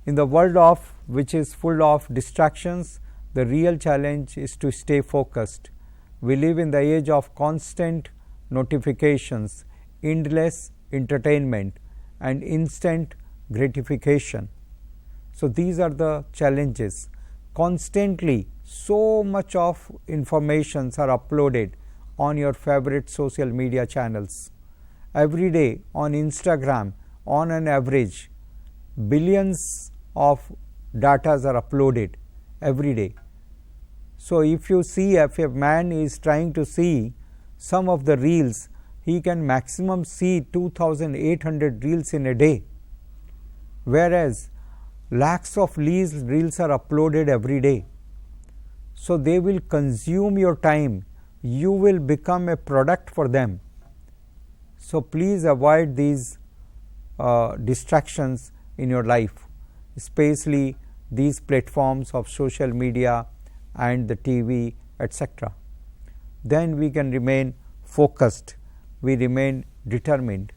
In the world of which is full of distractions, the real challenge is to stay focused. We live in the age of constant notifications, endless entertainment and instant gratification. So these are the challenges. Constantly so much of informations are uploaded on your favorite social media channels. Every day on Instagram, on an average, billions of datas are uploaded every day. So if you see, if a man is trying to see some of the reels, he can maximum see 2800 reels in a day, whereas lakhs of reels are uploaded every day. So they will consume your time, you will become a product for them. So please avoid these distractions in your life, especially these platforms of social media and the TV, etc. Then we can remain focused, we remain determined.